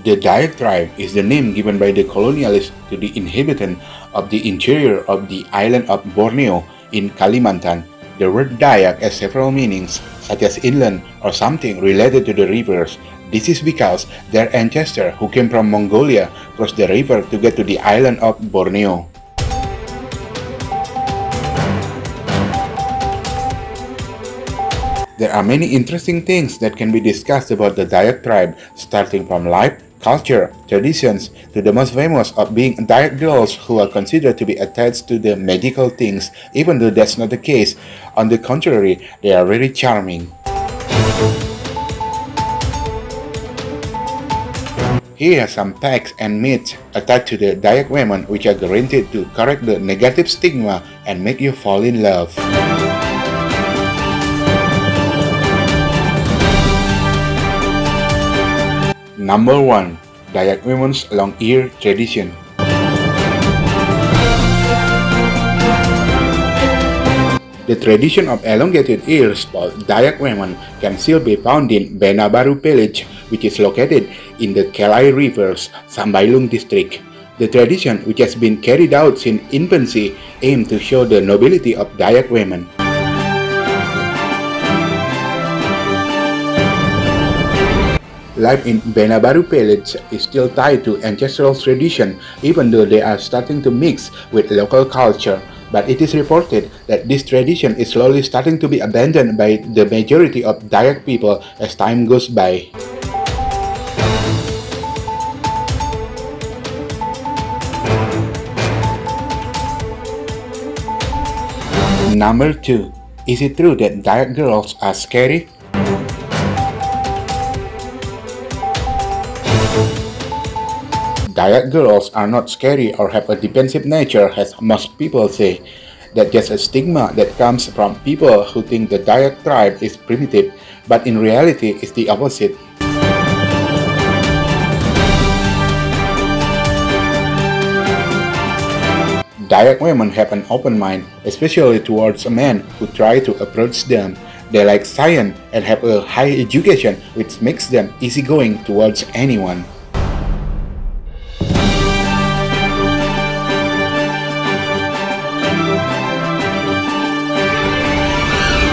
The Dayak tribe is the name given by the colonialists to the inhabitants of the interior of the island of Borneo in Kalimantan. The word Dayak has several meanings, such as inland or something related to the rivers. This is because their ancestors who came from Mongolia crossed the river to get to the island of Borneo. There are many interesting things that can be discussed about the Dayak tribe, starting from life, culture, traditions, to the most famous of being Dayak girls who are considered to be attached to the magical things, even though that's not the case. On the contrary, they are very charming. Here are some facts and myths attached to the Dayak women which are guaranteed to correct the negative stigma and make you fall in love. Number 1. Dayak women's long ear tradition. The tradition of elongated ears for Dayak women can still be found in Benabaru village, which is located in the Kelai Rivers, Sambailung district. The tradition, which has been carried out since infancy, aims to show the nobility of Dayak women. Life in Benabaru village is still tied to ancestral tradition, even though they are starting to mix with local culture. But it is reported that this tradition is slowly starting to be abandoned by the majority of Dayak people as time goes by. Number 2. Is it true that Dayak girls are scary? Dayak girls are not scary or have a defensive nature as most people say. That's just a stigma that comes from people who think the Dayak tribe is primitive, but in reality it's the opposite. Dayak women have an open mind, especially towards men who try to approach them. They like science and have a high education, which makes them easygoing towards anyone.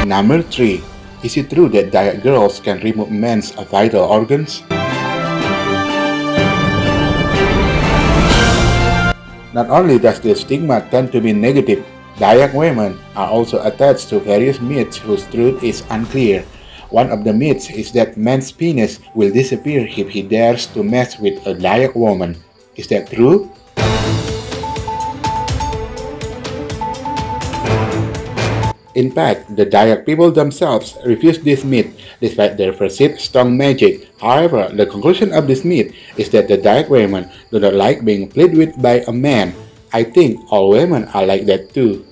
Number 3. Is it true that Dayak girls can remove men's vital organs? Not only does the stigma tend to be negative, Dayak women are also attached to various myths whose truth is unclear. One of the myths is that man's penis will disappear if he dares to mess with a Dayak woman. Is that true? In fact, the Dayak people themselves refuse this myth despite their perceived strong magic. However, the conclusion of this myth is that the Dayak women do not like being played with by a man. I think all women are like that too.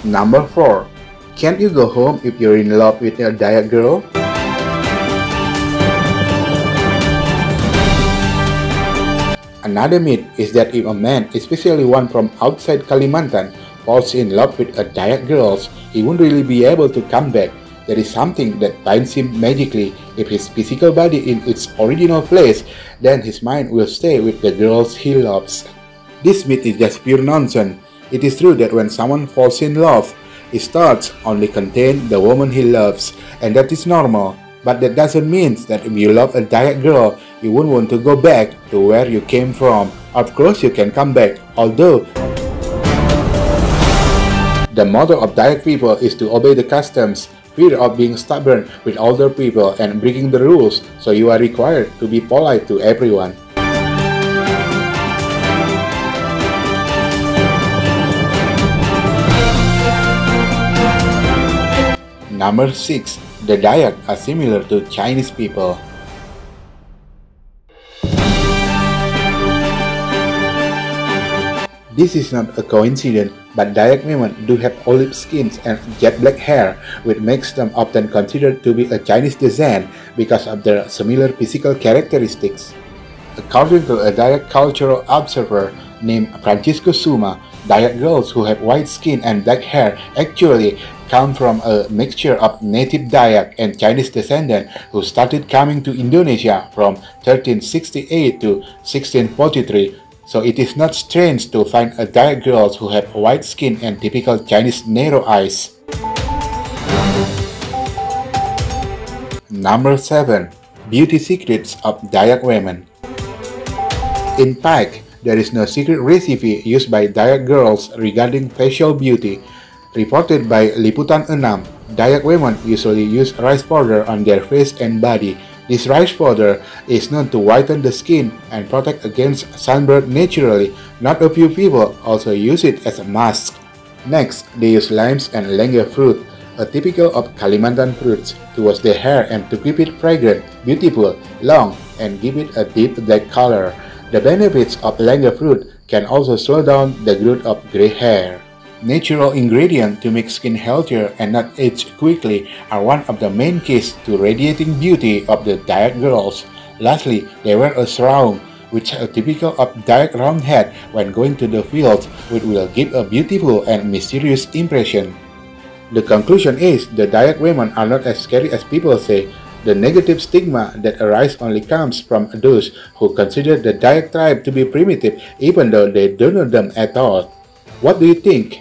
Number 4. Can't you go home if you're in love with a Dayak girl? Another myth is that if a man, especially one from outside Kalimantan, falls in love with a Dayak girl, he won't really be able to come back. There is something that binds him magically. If his physical body in its original place, then his mind will stay with the girls he loves. This myth is just pure nonsense. It is true that when someone falls in love, his thoughts only contain the woman he loves, and that is normal. But that doesn't mean that if you love a Dayak girl, you won't want to go back to where you came from. Of course you can come back, although the motto of Dayak people is to obey the customs, fear of being stubborn with older people and breaking the rules, so you are required to be polite to everyone. Number 6. The Dayak are similar to Chinese people. This is not a coincidence, but Dayak women do have olive skins and jet black hair, which makes them often considered to be a Chinese descent because of their similar physical characteristics. According to a Dayak cultural observer named Francisco Suma, Dayak girls who have white skin and black hair actually come from a mixture of native Dayak and Chinese descendants who started coming to Indonesia from 1368 to 1643. So it is not strange to find a Dayak girls who have white skin and typical Chinese narrow eyes. Number 7. Beauty Secrets of Dayak Women. In fact, there is no secret recipe used by Dayak girls regarding facial beauty. Reported by Liputan 6, Dayak women usually use rice powder on their face and body. This rice powder is known to whiten the skin and protect against sunburn naturally. Not a few people also use it as a mask. Next, they use limes and lenga fruit, a typical of Kalimantan fruits, to wash their hair and to keep it fragrant, beautiful, long, and give it a deep black color. The benefits of lenga fruit can also slow down the growth of gray hair. Natural ingredients to make skin healthier and not age quickly are one of the main keys to radiating beauty of the Dayak girls. Lastly, they wear a sarong, which is a typical of Dayak round hat when going to the fields, which will give a beautiful and mysterious impression. The conclusion is the Dayak women are not as scary as people say. The negative stigma that arises only comes from those who consider the Dayak tribe to be primitive even though they don't know them at all. What do you think?